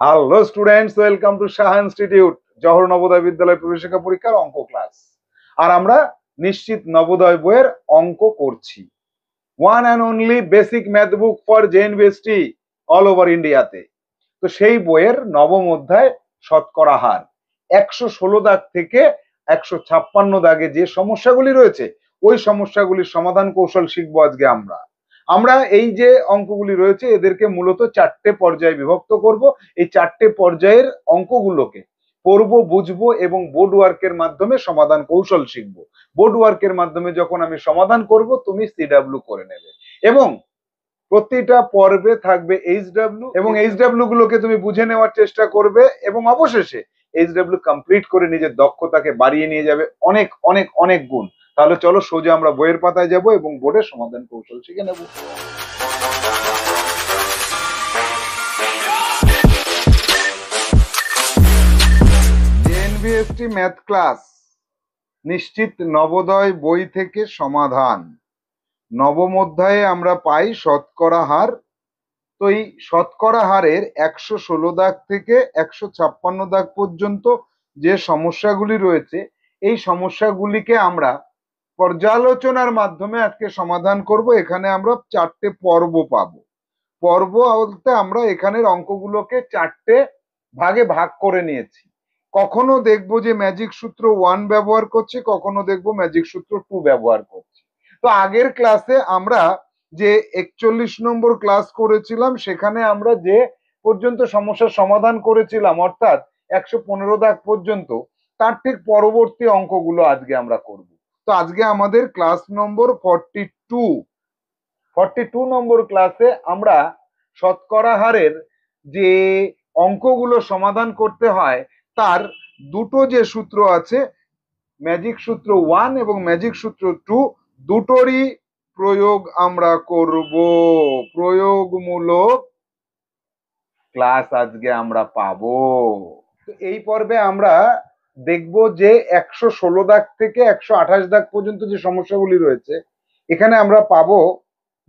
Hello students, welcome to Shah institute Jawahar Navodaya বিদ্যালয় প্রবেশিকা পরীক্ষার অঙ্ক ক্লাস। আর আমরা নিশ্চিত নবোদয় বইয়ের অঙ্ক করছি। One and only basic math book for JNVST all over ইন্ডিয়াতে। তো সেই বইয়ের নবম অধ্যায় শতকরা হার 116 দাগ থেকে 156 দাগে যে সমস্যাগুলি রয়েছে ওই সমস্যাগুলির সমাধান কৌশল শিখবো আজকে আমরা। আমরা এই যে অঙ্কগুলি রয়েছে এদেরকে মূলত চারটে পর্যায়ে বিভক্ত করব। এই চারটে পর্যায়ের অঙ্কগুলোকে পড়বো, বুঝবো এবং বোর্ড ওয়ার্কের মাধ্যমে সমাধান কৌশল শিখবো। বোর্ড ওয়ার্কের মাধ্যমে যখন আমি সমাধান করব তুমি সিডাব্লিউ করে নেবে এবং প্রতিটা পর্বে থাকবে এইচডাব্লিউ এবং এইচডাব্লিউ গুলোকে তুমি বুঝে নেওয়ার চেষ্টা করবে এবং অবশেষে এইচডাব্লিউ কমপ্লিট করে নিজের দক্ষতাকে বাড়িয়ে নিয়ে যাবে অনেক অনেক অনেক গুণ। তাহলে চলো সোজা আমরা বইয়ের পাতায় যাব এবং বোর্ডের সমাধান কৌশল শিখে নেব। জেএনভিএসটি ম্যাথ ক্লাস নিশ্চিত নবোদয় বই থেকে সমাধান। নবম অধ্যায়ে আমরা পাই শতকরা হার। তো এই শতকরা হারের 116 দাগ থেকে 156 দাগ পর্যন্ত যে সমস্যাগুলি রয়েছে এই সমস্যাগুলিকে আমরা পর্যালোচনার মাধ্যমে আজকে সমাধান করব। এখানে আমরা চারটে পর্ব পাবো। পর্ব বলতে আমরা এখানের অঙ্কগুলোকে চারটে ভাগে ভাগ করে নিয়েছি। কখনো দেখবো যে ম্যাজিক সূত্র 1 ব্যবহার করছি, কখনো দেখবো ম্যাজিক সূত্র 2 ব্যবহার করছি। তো আগের ক্লাসে আমরা যে 41 নম্বর ক্লাস করেছিলাম সেখানে আমরা যে পর্যন্ত সমস্যার সমাধান করেছিলাম অর্থাৎ 115 দাগ পর্যন্ত, তার ঠিক পরবর্তী অঙ্কগুলো আজকে আমরা করব। তো আজকে আমাদের ক্লাস নম্বর 42 নম্বর ক্লাসে আমরা শতকরা হারের যে অঙ্কগুলো সমাধান করতে হয় তার দুটো যে সূত্র আছে, ম্যাজিক সূত্র 1 এবং ম্যাজিক সূত্র 2, দুটোরই প্রয়োগ আমরা করব। প্রয়োগমূলক ক্লাস আজকে আমরা পাবো। তো এই পর্বে আমরা দেখব যে 116 দাগ থেকে 128 দাগ পর্যন্ত যে সমস্যাগুলি রয়েছে এখানে আমরা পাবো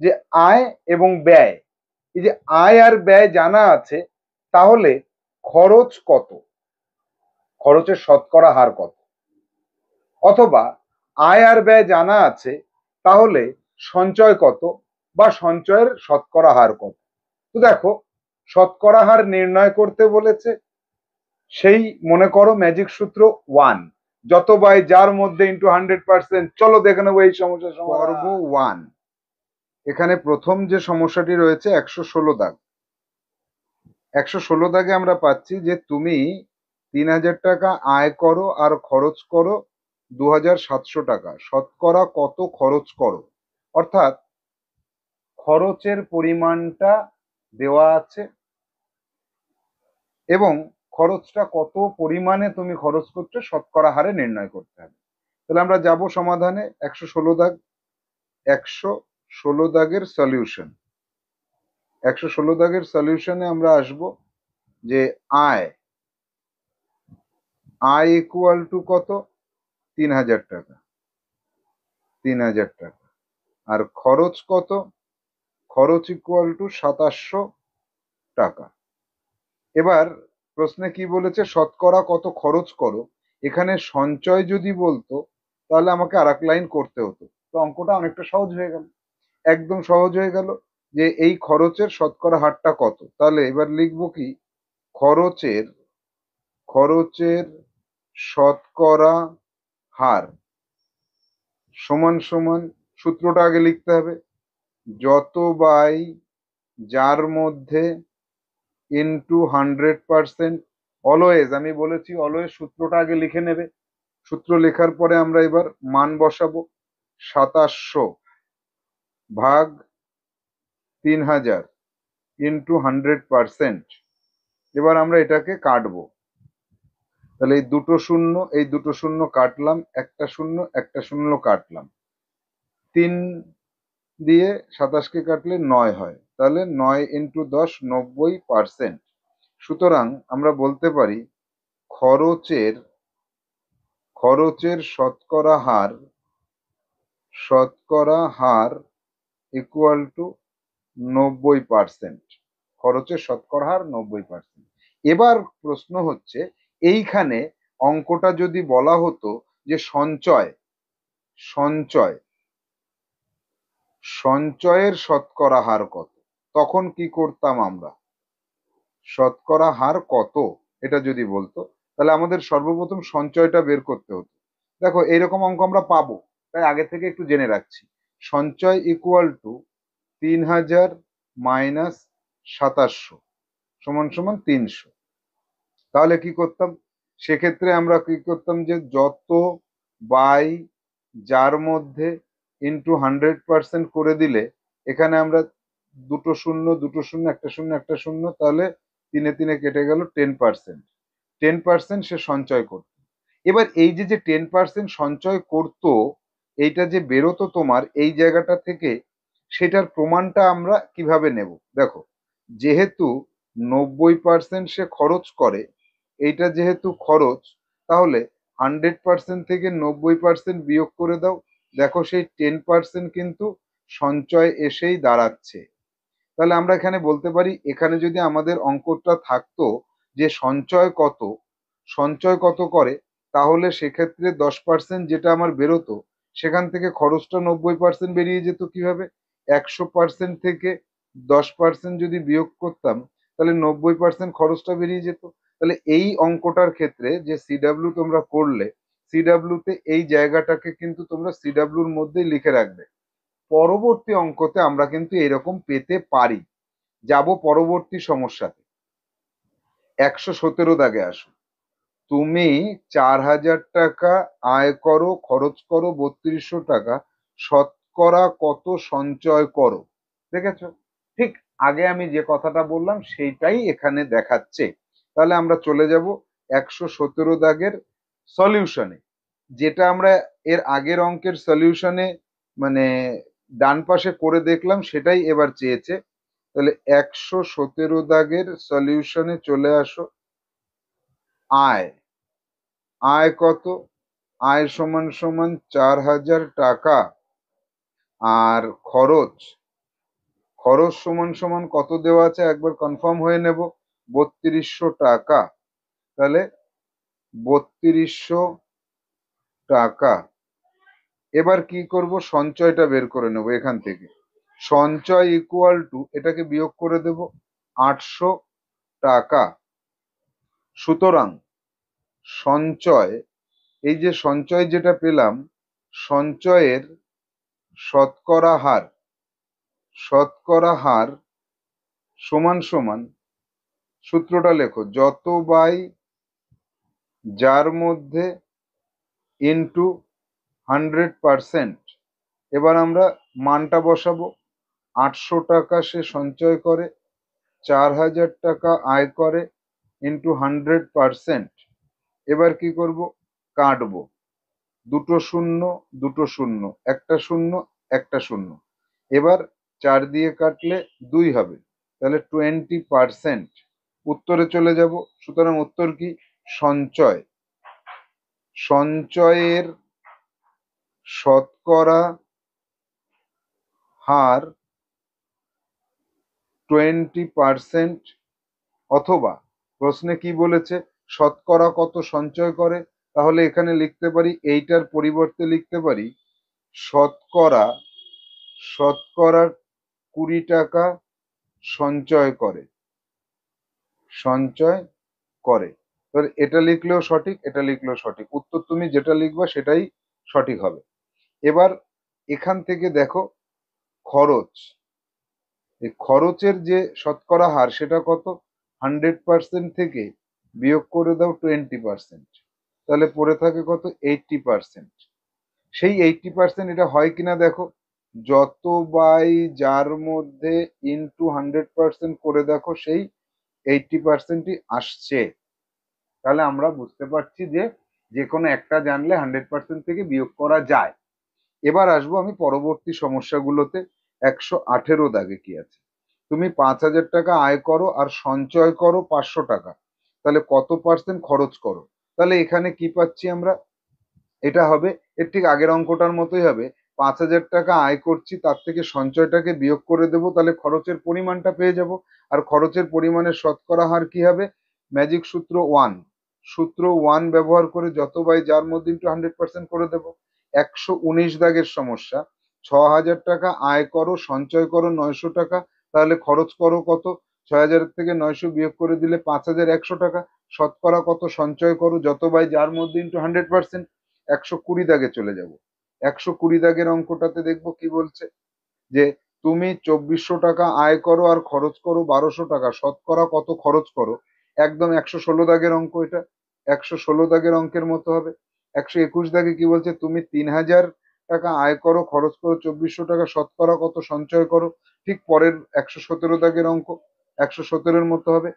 যে আয় এবং ব্যয়। এই যে আয় আর ব্যয় জানা আছে, তাহলে খরচ কত, খরচের শতকরা হার কত, অথবা আয় আর ব্যয় জানা আছে তাহলে সঞ্চয় কত বা সঞ্চয়ের শতকরা হার কত। তো দেখো, শতকরা হার নির্ণয় করতে বলেছে, সেই মনে করো ম্যাজিক সূত্র 1 যত বাই যার মধ্যে ইন্টু 100%। চলো দেখে নেবো এই সমস্যার সমাধান। পর্ব 1, এখানে প্রথম যে সমস্যাটি রয়েছে 116 দাগ। 116 দাগে আমরা পাচ্ছি যে তুমি 3000 টাকা আয় করো আর খরচ করো 2700 টাকা, শতকরা কত খরচ করো। অর্থাৎ খরচের পরিমাণটা দেওয়া আছে এবং খরচটা কত পরিমাণে তুমি খরচ করছো শতকরা হারে নির্ণয় করতে হবে। তাহলে আমরা যাব সমাধানে। 116 দাগ, 116 দাগের সলিউশন। 116 দাগের সলিউশনে আমরা আসব যে আয় ইকুয়াল টু কত, 3000 টাকা, 3000 টাকা। আর খরচ কত, খরচ ইকুয়াল টু 2700 টাকা। এবার প্রশ্নে কি বলেছে, শতকরা কত খরচ করো। এখানে সঞ্চয় যদি বলতো তাহলে আমাকে আর এক লাইন করতে হতো, তো অঙ্কটা অনেকটা সহজ হয়ে গেল, একদম সহজ হয়ে গেল যে এই খরচের শতকরা হারটা কত। তাহলে এবার লিখবো কি, খরচের শতকরা হার সমান সমান, সূত্রটা আগে লিখতে হবে, যত বাই যার মধ্যে ইন্টু 100%। অলওয়েজ, আমি বলেছি অলওয়েজ সূত্রটা আগে লিখে নেবে। সূত্র লেখার পরে আমরা এবার মান বসাবো। 2700 ভাগ 3000 ইন্টু 100%। এবার আমরা এটাকে কাটবো। তাহলে এই দুটো শূন্য কাটলাম, একটা শূন্য একটা শূন্য কাটলাম, 3 দিয়ে 27কে কাটলে 9 হয়, তাহলে 9 ইন্টু 10 90%। সুতরাং আমরা বলতে পারি খরচের শতকরা হার ইকুয়াল টু 90%। খরচের শতকরা হার 90%। এবার প্রশ্ন হচ্ছে, এইখানে অঙ্কটা যদি বলা হতো যে সঞ্চয় সঞ্চয় সঞ্চয়ের শতকরা হার কত, তখন কি করতাম আমরা? শতকরা হার কত এটা যদি বলতো, তাহলে আমাদের সর্বপ্রথম সঞ্চয়টা বের করতে হতো। দেখো এইরকম অঙ্ক আমরা পাবো, তাই আগে থেকে একটু জেনে রাখছি। সঞ্চয় ইকুয়াল টু 3000 মাইনাস 2700 সমান সমান 300। তাহলে কি করতাম? সেক্ষেত্রে আমরা কি করতাম যে যত বাই যার মধ্যে ইন্টু 100% করে দিলে, এখানে আমরা দুটো শূন্য দুটো শূন্য একটা শূন্য একটা শূন্য, তাহলে তিনে তিনে কেটে গেল 10%। 10% সে সঞ্চয় করত। এবার এই যে যে 10% সঞ্চয় করত, এইটা যে বেরোতো তোমার এই জায়গাটা থেকে, সেটার প্রমাণটা আমরা কিভাবে নেব? দেখো, যেহেতু 90% সে খরচ করে, এইটা যেহেতু খরচ, তাহলে 100% থেকে 90% বিয়োগ করে দাও। দেখো সেই 10% কিন্তু সঞ্চয় এসেই দাঁড়াচ্ছে। তাহলে আমরা এখানে বলতে পারি, এখানে যদি আমাদের অঙ্কটা থাকতো যে সঞ্চয় কত করে, তাহলে সেক্ষেত্রে 10% যেটা আমার বেরোতো, সেখান থেকে খরচটা 90% বেরিয়ে যেত। কিভাবে? 100% থেকে 10% যদি বিয়োগ করতাম, তাহলে 90% খরচটা বেরিয়ে যেত। তাহলে এই অঙ্কটার ক্ষেত্রে যে সিডাব্লিউ তোমরা করলে, সিডাব্লিউ তে এই জায়গাটাকে কিন্তু তোমরা সিডাব্লিউর মধ্যেই লিখে রাখবে। পরবর্তী অঙ্কতে আমরা কিন্তু এরকম পেতে পারি। যাব পরবর্তী সমস্যাতে। 117 দাগে আসো। তুমি 4000 টাকা আয় করো, খরচ করো 3200 টাকা, শতকরা কত সঞ্চয় করো? দেখেছো? ঠিক আগে আমি যে কথাটা বললাম সেইটাই এখানে দেখাচ্ছে। তাহলে আমরা চলে যাব 117 দাগের সলিউশনে। যেটা আমরা এর আগের অঙ্কের সলিউশনে মানে ডান পাশে করে দেখলাম, সেটাই এবার চেয়েছে। তাহলে 117 দাগের সলিউশনে চলে আসো। আয় আয় কত? আয় সমান সমান 4000 টাকা। আর খরচ খরচ সমান সমান কত দেওয়া আছে একবার কনফার্ম হয়ে নেব, 3200 টাকা। তাহলে 3200 টাকা। এবার কি করব? সঞ্চয়টা বের করে নেব এখান থেকে। সঞ্চয় ইকুয়াল টু, এটাকে বিয়োগ করে দেব, 800 টাকা। সুতরাং সঞ্চয়, এই যে সঞ্চয় যেটা পেলাম, সঞ্চয়ের শতকরা হার শতকরা হার সমান সমান, সূত্রটা লেখো, যত বাই যার মধ্যে ইন্টু 100%। এবার আমরা মানটা বসাবো। 800 টাকা সে সঞ্চয় করে, 4000 টাকা আয় করে, ইন্টু 100%। এবার কি করব? কাটবো। দুটো শূন্য দুটো শূন্য, একটা শূন্য একটা শূন্য। এবার 4 দিয়ে কাটলে 2 হবে, তাহলে 20%। উত্তরে চলে যাব। সুতরাং উত্তর কি? সঞ্চয়। সঞ্চয়ের শতকরা হার 20%, অথবা প্রশ্নে কি বলেছে? শতকরা কত সঞ্চয় করে, তাহলে এখানে লিখতে পারি, এইটার পরিবর্তে লিখতে পারি শতকরা শতকরা 20 টাকা সঞ্চয় করে সঞ্চয় করে। এবার এটা লিখলেও সঠিক, এটা লিখলেও সঠিক। উত্তর তুমি যেটা লিখবা সেটাই সঠিক হবে। এবার এখান থেকে দেখো, খরচ, এই খরচের যে শতকরা হার সেটা কত? 100% থেকে বিয়োগ করে দাও 20%, তাহলে পড়ে থাকে কত? 80%। সেই 80% এটা হয় কিনা দেখো, যত বাই যার মধ্যে ইন্টু 100% করে দেখো, সেই 80%ই আসছে। তাহলে আমরা বুঝতে পারছি যে যে কোনো একটা জানলে 100% থেকে বিয়োগ করা যায়। এবার আসবো আমি পরবর্তী সমস্যাগুলোতে। 118 দাগে কি আছে? তুমি 5000 টাকা আয় করো আর সঞ্চয় করো 500 টাকা, তাহলে কত পার্সেন্ট খরচ করো? তাহলে এখানে কি পাচ্ছি আমরা? এটা হবে, এর ঠিক আগের অঙ্কটার মতোই হবে। 5000 টাকা আয় করছি, তার থেকে সঞ্চয়টাকে বিয়োগ করে দেবো, তাহলে খরচের পরিমাণটা পেয়ে যাব। আর খরচের পরিমাণের শতকরা হার কি হবে? ম্যাজিক সূত্র ওয়ান, সূত্র ওয়ান ব্যবহার করে যত বাই যার মধ্যে ইন্টু 100% করে দেবো। 119 দাগের সমস্যা, 6,000 টাকা আয় করো, সঞ্চয় করো 900 টাকা, তাহলে খরচ করো কত? 6,000 থেকে 900 বিয়োগ করে দিলে 5,100 টাকা। শতকরা কত সঞ্চয় করো যত বাই যার মধ্যে ইন্টু 100%। 120 দাগে চলে যাব। 120 দাগের অঙ্কটাতে দেখবো কি বলছে, যে তুমি 2,400 টাকা আয় করো আর খরচ করো 1,200 টাকা, শতকরা কত খরচ করো। একদম 116 দাগের অঙ্ক এটা, 116 দাগের অঙ্কের মতো হবে। 121 দাগে কি বলছে, তুমি 3,000 টাকা আয় করো, খরচ করো 2,400 টাকা, শতকরা কত সঞ্চয় করো। ঠিক পরের 117 দাগের অঙ্ক, 117-এর মতো হবে।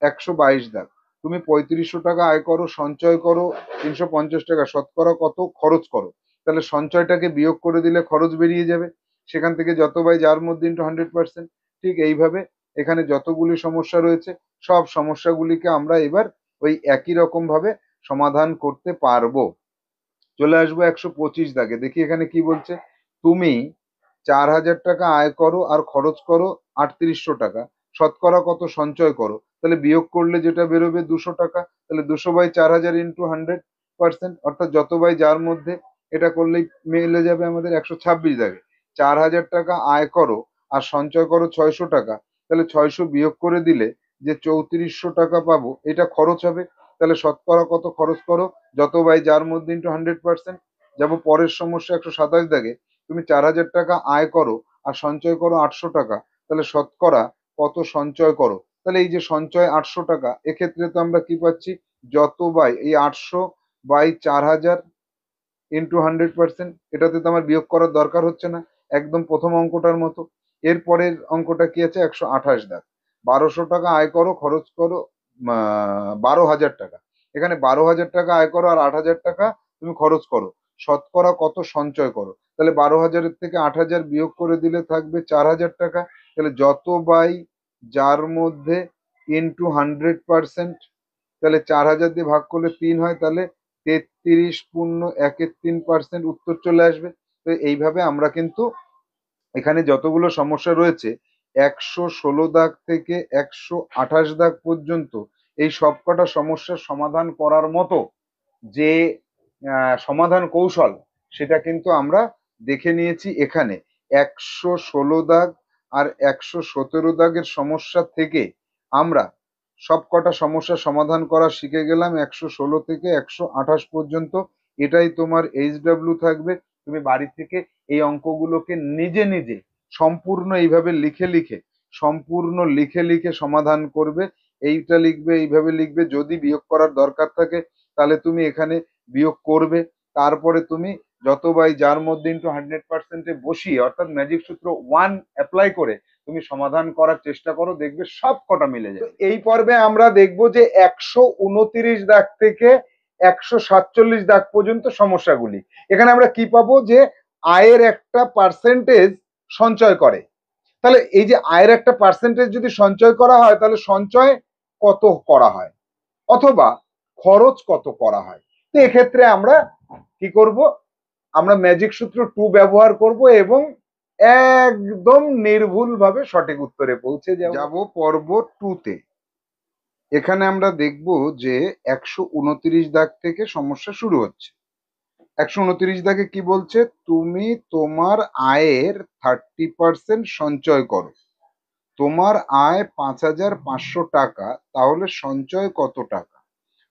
122 দাগ, তুমি 3,500 টাকা আয় করো, সঞ্চয় করো 350 টাকা, শতকরা কত খরচ করো। তাহলে সঞ্চয়টাকে বিয়োগ করে দিলে খরচ বেরিয়ে যাবে, সেখান থেকে যত বাই যার মধ্যে ইন্টু 100%। ঠিক এইভাবে এখানে যতগুলি সমস্যা রয়েছে সব সমস্যাগুলিকে আমরা এবার ওই একই রকম ভাবে সমাধান করতে পারবো। চলে আসবো 125 দাগে, দেখি এখানে কি বলছে, তুমি 4,000 টাকা আয় করো আর খরচ করো 3,800 টাকা, শতকরা কত সঞ্চয় করো। তাহলে বিয়োগ করলে যেটা বেরোবে 200 টাকা, তাহলে 200 বাই 4,000 ইন্টু 100%, অর্থাৎ যত বাই যার মধ্যে, এটা করলেই মিলে যাবে আমাদের 126 দাগে। 4,000 টাকা আয় করো আর সঞ্চয় করো 600 টাকা, তাহলে 600 বিয়োগ করে দিলে যে 3,400 টাকা পাবো, এটা খরচ হবে। তাহলে শতকরা কত খরচ করো যত বাই যার মধ্যে ইন্টু 100%। যাবো পরের সমস্যা 127 দাগে, তুমি 4,000 টাকা আয় করো আর সঞ্চয় করো 800 টাকা, তাহলে শতকরা কত সঞ্চয় করো। তাহলে এই যে সঞ্চয় 800 টাকা, এক্ষেত্রে তো আমরা কি পাচ্ছি, যত বাই এই 800 বাই 4,000 ইন্টু 100%, এটাতে তো আমার বিয়োগ করার দরকার হচ্ছে না, একদম প্রথম অঙ্কটার মতো। এরপরের অঙ্কটা কি আছে, 128 দাগ, 1,200 টাকা আয় করো, খরচ করো 12,000 টাকা। এখানে 12,000 টাকা আয় করো আর 8,000 টাকা তুমি খরচ করো, শতকরা কত সঞ্চয় করো। তাহলে 12,000-এর থেকে 8,000 বিয়োগ করে দিলে থাকবে 4,000 টাকা। তাহলে যত বাই যার মধ্যে ইন্টু 100%, তাহলে 4,000 দিয়ে ভাগ করলে 3 হয়, তাহলে 33.13% উত্তর চলে আসবে। তো এইভাবে আমরা কিন্তু এখানে যতগুলো সমস্যা রয়েছে 116 দাগ থেকে 128 দাগ পর্যন্ত এই সবকটা সমস্যার সমাধান করার মতো যে সমাধান কৌশল, সেটা কিন্তু আমরা দেখে নিয়েছি এখানে। 116 দাগ আর 117 দাগের সমস্যা থেকে আমরা সবকটা সমস্যার সমাধান করা শিখে গেলাম 116 থেকে 128 পর্যন্ত। এটাই তোমার HW থাকবে। তুমি বাড়ি থেকে এই অঙ্কগুলোকে নিজে নিজে সম্পূর্ণ এইভাবে লিখে লিখে, সম্পূর্ণ লিখে লিখে সমাধান করবে। এইটা লিখবে, এইভাবে লিখবে, যদি বিয়োগ করার দরকার থাকে তাহলে তুমি এখানে বিয়োগ করবে। তারপরে তুমি যত বাই যার মধ্যে ইন্টু 100%-এ বসিয়ে, অর্থাৎ ম্যাজিক সূত্র ওয়ান অ্যাপ্লাই করে তুমি সমাধান করার চেষ্টা করো, দেখবে সব কটা মিলে যাবে। এই পর্বে আমরা দেখবো যে 129 দাগ থেকে 147 দাগ পর্যন্ত সমস্যাগুলি। এখানে আমরা কি পাবো, যে আয়ের একটা পার্সেন্টেজ সঞ্চয় করে। তাহলে এই যে আয়ের একটা পার্সেন্টেজ যদি সঞ্চয় করা হয়, তাহলে সঞ্চয় কত করা হয় অথবা খরচ কত করা হয়। তো এক্ষেত্রে আমরা কি করব, আমরা ম্যাজিক সূত্র 2 ব্যবহার করব এবং একদম নির্ভুল ভাবে সঠিক উত্তরে পৌঁছে যাব পর্ব 2 তে। এখানে আমরা দেখব যে 129 দাগ থেকে সমস্যা শুরু হচ্ছে। 129 দাগে কি বলছে, তুমি তোমার আয়ের 30% সঞ্চয় করো। তোমার আয় 5,500 টাকা, তাহলে সঞ্চয় কত টাকা।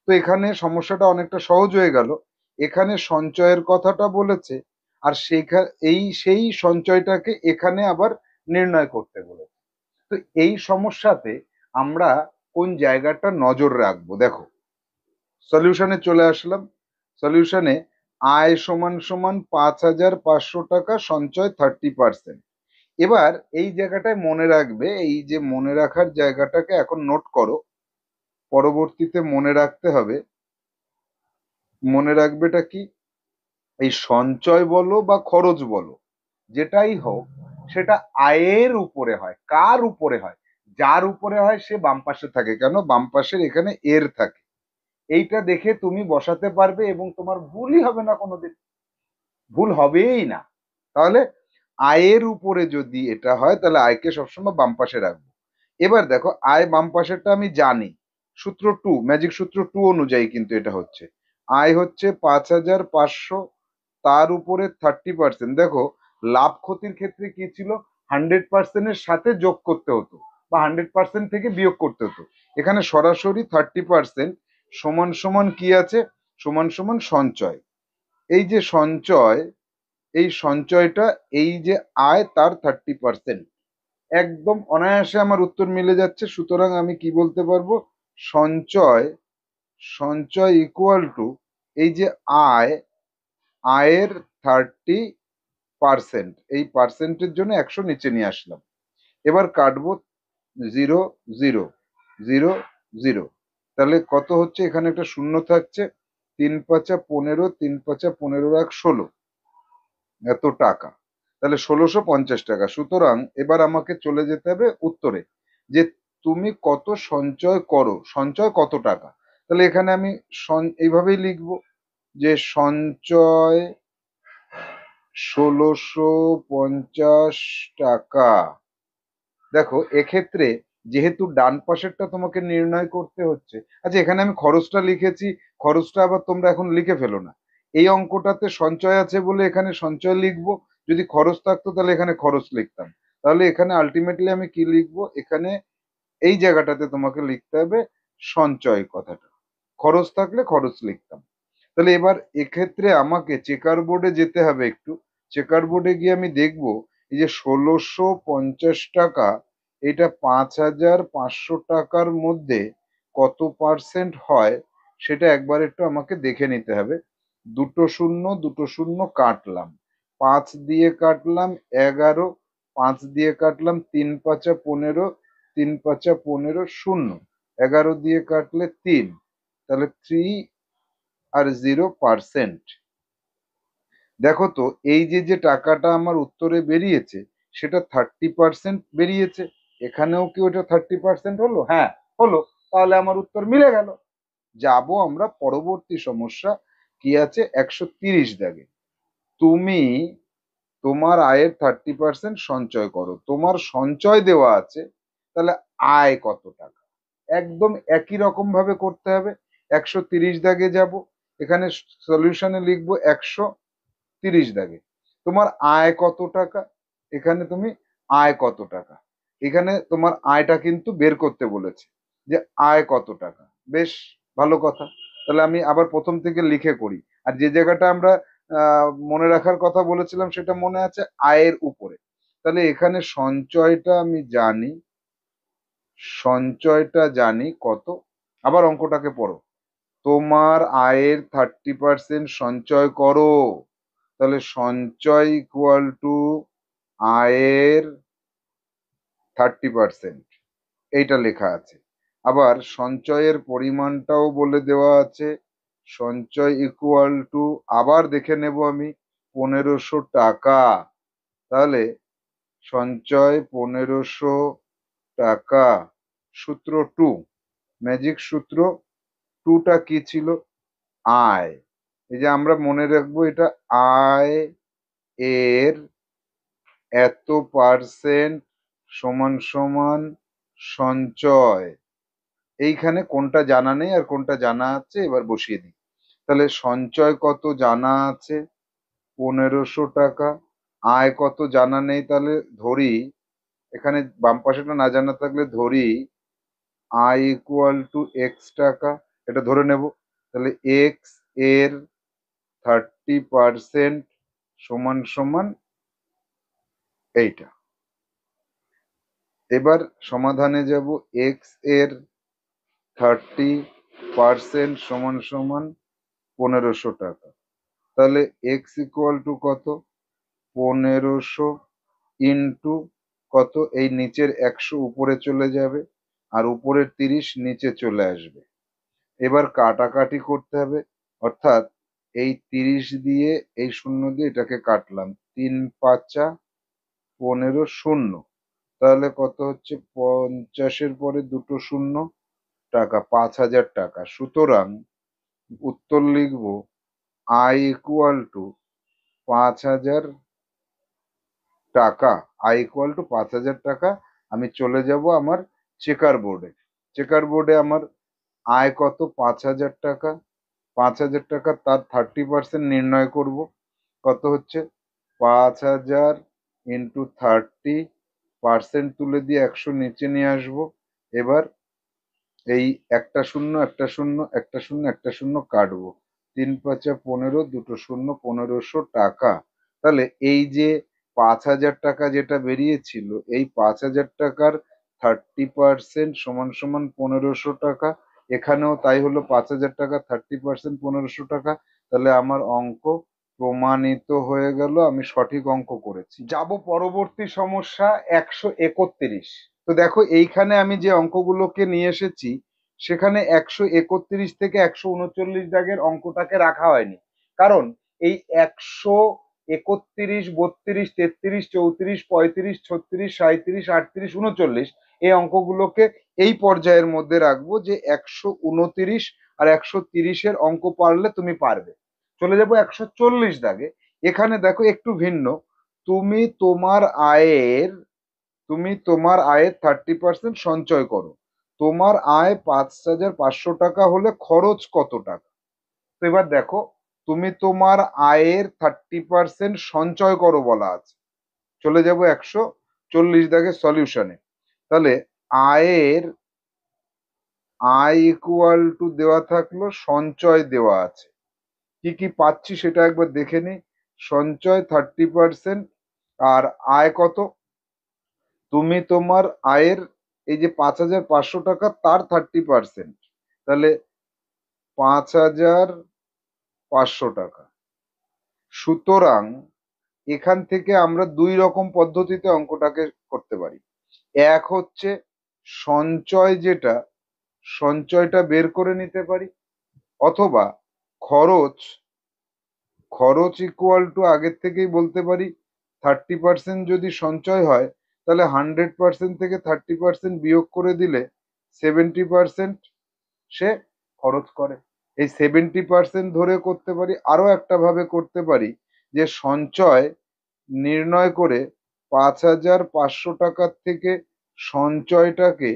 তো এখানে সমস্যাটা অনেকটা সহজ হয়ে গেল। এখানে সঞ্চয়ের কথাটা বলেছে আর সেই সঞ্চয়টাকে এখানে আবার নির্ণয় করতে বলেছে। তো এই সমস্যাতে আমরা কোন জায়গাটা নজর রাখবো, দেখো সলিউশনে চলে আসলাম। সলিউশনে আয় সমান সমান 5,500 টাকা, সঞ্চয় 30%। এবার এই জায়গাটায় মনে রাখবে, এই যে মনে রাখার জায়গাটাকে এখন নোট করো, পরবর্তীতে মনে রাখতে হবে। মনে রাখবেটা কি, এই সঞ্চয় বলো বা খরচ বলো, যেটাই হোক সেটা আয়ের উপরে হয়। কার উপরে হয়, যার উপরে হয় সে বাম পাশে থাকে। কেন বাম পাশের এখানে এর থাকে, এইটা দেখে তুমি বসাতে পারবে এবং তোমার ভুলই হবে না, কোনোদিন ভুল হবেই না। তাহলে আয়ের উপরে যদি এটা হয়, তাহলে আয়কে সবসময় বাম পাশে রাখবো। এবার দেখো, আয় বাম পাশেরটা আমি জানি, সূত্র টু, ম্যাজিক সূত্র টু অনুযায়ী কিন্তু এটা হচ্ছে। আয় হচ্ছে 5,500, তার উপরে 30%। দেখো লাভ ক্ষতির ক্ষেত্রে কি ছিল, 100%-এর সাথে যোগ করতে হতো বা 100% থেকে বিয়োগ করতে হতো। এখানে সরাসরি 30% সমান সমান কি আছে, সমান সমান সঞ্চয়। এই যে সঞ্চয়, এই সঞ্চয়টা, এই যে আয় তার 30%, একদম অনায়াসে আমার উত্তর মিলে যাচ্ছে। সুতরাং আমি কি বলতে পারবো, সঞ্চয়, সঞ্চয় ইকুয়াল টু এই যে আয়, আয়ের 30%। এই পার্সেন্টের জন্য 100 নিচে নিয়ে আসলাম। এবার কাটবো 0 0 0 0। তাহলে কত হচ্ছে, এখানে একটা শূন্য থাকছে, 3×5 15, 3×5 15 আর 16, এত টাকা। তাহলে 1,650 টাকা। সুতরাং এবার আমাকে চলে যেতে হবে উত্তরে, যে তুমি কত সঞ্চয় করো, সঞ্চয় কত টাকা। তাহলে এখানে আমি এইভাবেই লিখবো যে সঞ্চয় 1,650 টাকা। দেখো এক্ষেত্রে যেহেতু ডান পাশেরটা তোমাকে নির্ণয় করতে হচ্ছে, আচ্ছা এখানে আমি খরচটা লিখেছি, খরচটা আবার তোমরা এখন লিখে ফেলো না। এই অঙ্কটাতে সঞ্চয় আছে বলে এখানে সঞ্চয় লিখবো, যদি খরচ থাকতো তাহলে এখানে খরচ লিখতাম। তাহলে এখানে আলটিমেটলি আমি কি লিখবো, এখানে এই জায়গাটাতে তোমাকে লিখতে হবে সঞ্চয় কথাটা, খরচ থাকলে খরচ লিখতাম। তাহলে এবার এক্ষেত্রে আমাকে চেকার বোর্ডে যেতে হবে একটু। চেকার বোর্ডে গিয়ে আমি দেখবো এই যে 1,650 টাকা, এটা 5,500 টাকার মধ্যে কত পার্সেন্ট হয় সেটা একবার একটু আমাকে দেখে নিতে হবে। দুটো শূন্য দুটো শূন্য কাটলাম, 5 দিয়ে কাটলাম 11, 5 দিয়ে কাটলাম 3×5 15, 3×5 15, শূন্য, 11 দিয়ে কাটলে 3, তাহলে 3 আর 0%। দেখো তো এই যে যে টাকাটা আমার উত্তরে বেরিয়েছে সেটা 30% বেরিয়েছে। এখানেও কি ওটা 30% হলো? হ্যাঁ হলো। তাহলে আমার উত্তর মিলে গেল। যাব আমরা পরবর্তী সমস্যা, কি আছে 130 দাগে। তুমি তোমার আয়ের 30% সঞ্চয় করো, তোমার সঞ্চয় দেওয়া আছে, তাহলে আয় কত টাকা, একদম একই রকম ভাবে করতে হবে। 130 দাগে যাব, এখানে সলিউশনে লিখবো 130 দাগে তোমার আয় কত টাকা, এখানে তুমি আয় কত টাকা, এখানে তোমার আয়টা কিন্তু বের করতে বলেছে যে আয় কত টাকা। বেশ ভালো কথা। তাহলে আমি আবার প্রথম থেকে লিখে করি। আর যে জায়গাটা আমরা মনে রাখার কথা বলেছিলাম সেটা মনে আছে, আয়ের উপরে। তাহলে এখানে সঞ্চয়টা আমি জানি, সঞ্চয়টা জানি কত। আবার অঙ্কটাকে পড়ো, তোমার আয়ের 30% সঞ্চয় করো, তাহলে সঞ্চয় ইকুয়াল টু আয়ের 30%, এইটা লেখা আছে। আবার সঞ্চয়ের পরিমাণটাও বলে দেওয়া আছে, সঞ্চয় ইকুয়াল টু, আবার দেখে নেব আমি, 1,500 টাকা। তাহলে সঞ্চয় 1,500 টাকা। সূত্র টু, ম্যাজিক সূত্র টুটা কি ছিল, আয়। এই যে আমরা মনে রাখবো এটা আয় এর এত পার্সেন্ট সমান সমান সঞ্চয়। এইখানে কোনটা জানা নেই আর কোনটা জানা আছে এবার বসিয়ে দিই। তাহলে সঞ্চয় কত জানা আছে, 1,500 টাকা। আয় কত জানা নেই, তাহলে ধরি এখানে বাম পাশেটা না জানা থাকলে ধরি আই ইকুয়াল টু এক্স টাকা, এটা ধরে নেব। তাহলে এক্স এর 30% সমান সমান এইটা। এবার সমাধানে যাব, এক্স এর 30% সমান সমান 1,500 টাকা। তাহলে এক্স ইকুয়াল টু কত, 1,500 ইন্টু কত, এই নিচের 100 উপরে চলে যাবে আর উপরের 30 নিচে চলে আসবে। এবার কাটাকাটি করতে হবে, অর্থাৎ এই 30 দিয়ে এই শূন্য দিয়ে এটাকে কাটলাম, 3×5 15, শূন্য। তাহলে কত হচ্ছে, 50-এর পরে দুটো শূন্য, টাকা 5,000 টাকা। সুতরাং উত্তর লিখব আই ইকুয়াল টু 5,000 টাকা। আই ইকুয়াল টু 5,000 টাকা। আমি চলে যাব আমার চেকার বোর্ডে। চেকার বোর্ডে আমার আয় কত? 5,000 টাকা। 5,000 টাকা, তার 30% নির্ণয় করব। কত হচ্ছে? 5,000 ইন্টু 30%, তুলে দিয়ে 100 নিচে নিয়ে আসবো। এবার এই একটা শূন্য একটা শূন্য একটা শূন্য একটা শূন্য কাটবো। 3 × 5 = 15, দুটো শূন্য, 1,500 টাকা। তাহলে এই যে 5,000 টাকা যেটা বেরিয়েছিল, এই 5,000 টাকার 30% সমান সমান 1,500 টাকা। এখানেও তাই হলো, 5,000 টাকা 30% 1,500 টাকা। তাহলে আমার অঙ্ক প্রমাণিত হয়ে গেল, আমি সঠিক অঙ্ক করেছি। যাব পরবর্তী সমস্যা 131। তো দেখো, এইখানে আমি যে অঙ্কগুলোকে নিয়ে এসেছি, সেখানে 131 থেকে 139 দাগের অঙ্কটাকে রাখা হয়নি। কারণ এই 131, 32, 33, 34, 35, 36, 37, 38, 39, এই অঙ্কগুলোকে এই পর্যায়ের মধ্যে রাখবো, যে 129 আর 130-এর অঙ্ক পারলে তুমি পারবে। চলে যাবো 140 দাগে। এখানে দেখো একটু ভিন্ন। তুমি তোমার আয়ের তুমি তোমার আয়ের 30% সঞ্চয় করো। তোমার আয় 5,500 টাকা হলে খরচ কত টাকা? তো এবার দেখো, তুমি তোমার আয়ের 30% সঞ্চয় করো বলা আছে। চলে যাব 140 দাগের সলিউশনে। তাহলে আয়ের আয় ইকুয়াল টু দেওয়া থাকলো, সঞ্চয় দেওয়া আছে। কি কি পাচ্ছি সেটা একবার দেখে নি। সঞ্চয় 30%, আর আয় কত? তুমি তোমার আয়ের এই যে 5,500 টাকা, তার 30%, তাহলে 5,500 টাকা। সুতরাং এখান থেকে আমরা দুই রকম পদ্ধতিতে অঙ্কটাকে করতে পারি। এক হচ্ছে সঞ্চয়, যেটা সঞ্চয়টা বের করে নিতে পারি, অথবা খরচ খরচ ইকুয়াল টু আগের থেকেই বলতে পারি। 30% যদি সঞ্চয় হয়, তাহলে 100% থেকে 30% বিয়োগ করে দিলে 70% সে খরচ করে। এই 70% ধরে করতে পারি। আরো একটা ভাবে করতে পারি, যে সঞ্চয় নির্ণয় করে 5,500 টাকার থেকে সঞ্চয়টাকে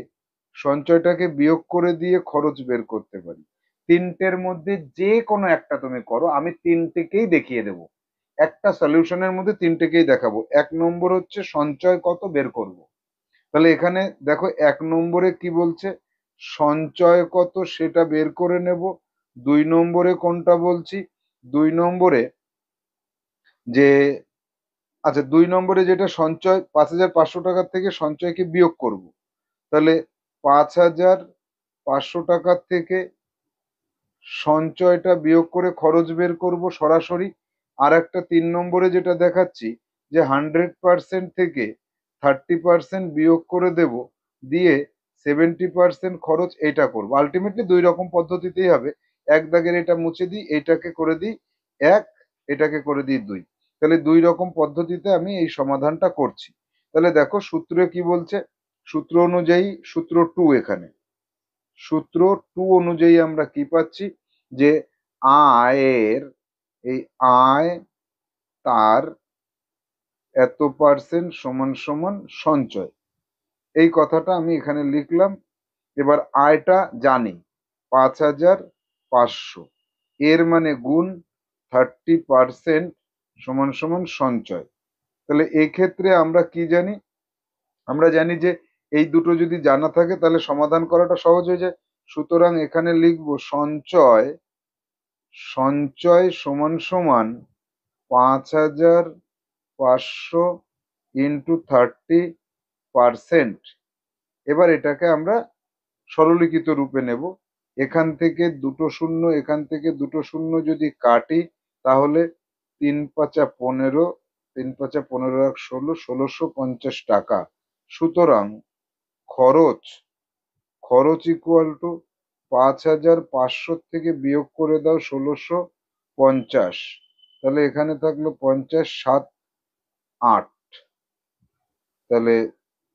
সঞ্চয়টাকে বিয়োগ করে দিয়ে খরচ বের করতে পারি। তিনটের মধ্যে যে কোনো একটা তুমি করো, আমি তিনটেকেই দেখিয়ে দেবো। একটা সলিউশনের মধ্যে তিনটেকেই দেখাবো। 1 নম্বর হচ্ছে সঞ্চয় কত বের করব। তাহলে এখানে দেখো, 1 নম্বরে কি বলছে? সঞ্চয় কত সেটা বের করে নেব। 2 নম্বরে কোনটা বলছি? 2 নম্বরে যে, আচ্ছা, 2 নম্বরে যেটা সঞ্চয়, 5,500 টাকার থেকে সঞ্চয়কে বিয়োগ করব। তাহলে 5,500 টাকার থেকে সঞ্চয়টা বিয়োগ করে খরচ বের করব সরাসরি। আর একটা 3 নম্বরে যেটা দেখাচ্ছি, যে 100% থেকে 30% বিয়োগ করে দেব, দিয়ে 70% খরচ, এটা করব। আলটিমেটলি দুই রকম পদ্ধতিতেই হবে। এক দাগের এটা মুছে দিই, এইটাকে করে দিই 1, এটাকে করে দিই 2। তাহলে দুই রকম পদ্ধতিতে আমি এই সমাধানটা করছি। তাহলে দেখো সূত্রে কি বলছে। সূত্র অনুযায়ী, সূত্র 2 এখানে, সূত্র 2 অনুযায়ী আমরা কি পাচ্ছি, যে আয়ের এই আয় তার এত% সমান সমান সঞ্চয়। এই কথাটা আমি এখানে লিখলাম। এবার আয়টা জানি 5,500, এর মানে গুণ 30% সমান সমান সঞ্চয়। তাহলে এক্ষেত্রে আমরা কি জানি? আমরা জানি যে এই দুটো যদি জানা থাকে, তাহলে সমাধান করাটা সহজ হয়ে যায়। সুতরাং এখানে লিখব সঞ্চয় সঞ্চয় সমান সমান 5,500 ইন্টু 30%। এবার এটাকে আমরা সরলীকৃত রূপে নেব। এখান থেকে দুটো শূন্য, এখান থেকে দুটো শূন্য যদি কাটি, তাহলে 3 × 5 = 15, 3 × 5 = 15, 16, 1,650 টাকা। সুতরাং খরচ খরচ ইকুয়াল টু 5,500 থেকে বিয়োগ করে দাও 1,650। তাহলে এখানে থাকলো 50, 7, 8, তাহলে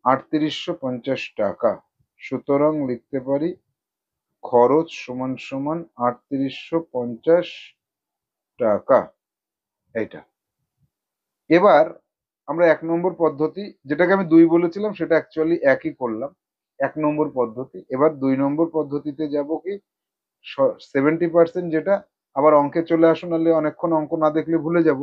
3,850 টাকা। সুতরাং লিখতে পারি খরচ সমান সমান 3,850 টাকা। এইটা। এবার আমরা 1 নম্বর পদ্ধতি, যেটাকে আমি 2 বলেছিলাম, সেটা অ্যাকচুয়ালি একই করলাম। 1 নম্বর পদ্ধতি। এবার 2 নম্বর পদ্ধতিতে যাব কি, 70%, যেটা আবার অঙ্কে চলে আসো, নাহলে অনেকক্ষণ অঙ্ক না দেখলে ভুলে যাব।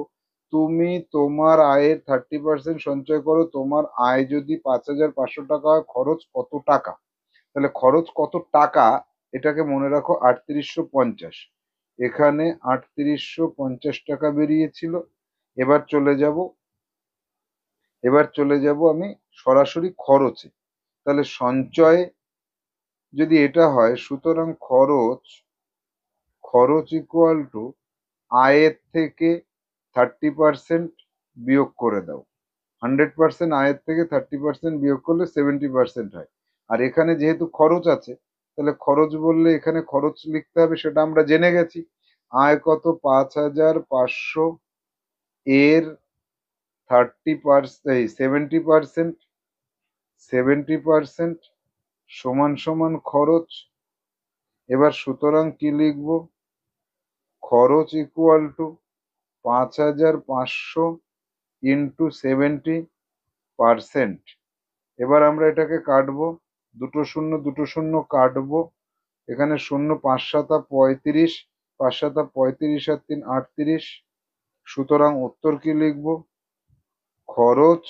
তুমি তোমার আয়ের 30% সঞ্চয় করো। তোমার আয় যদি 5,500 টাকা হয়, খরচ কত টাকা? তাহলে খরচ কত টাকা, এটাকে মনে রাখো 3850। এখানে 3850 টাকা বেরিয়েছিল। এবার চলে যাব আমি সরাসরি খরচে। তাহলে সঞ্চয় যদি এটা হয়, সুতরাং খরচ ইকুয়াল টু আয়ের থেকে 30% বিয়োগ করে দাও। 100% আয়ের থেকে 30% বিয়োগ করলে 70% হয়। আর এখানে যেহেতু খরচ আছে, তাহলে খরচ বললে এখানে খরচ লিখতে হবে, সেটা আমরা জেনে গেছি। আয় কত? 5,500, এর 30%, 70% সমান সমান খরচ। এবার সুতরাং কি লিখবো? খরচ ইকুয়াল টু 5,500 ইন্টু 70%। এবার আমরা এটাকে কাটবো, দুটো শূন্য কাটবো। এখানে শূন্য, 5 7 35, 5 7 35 আর 3 38। সুতরাং উত্তর কি লিখবো? খরচ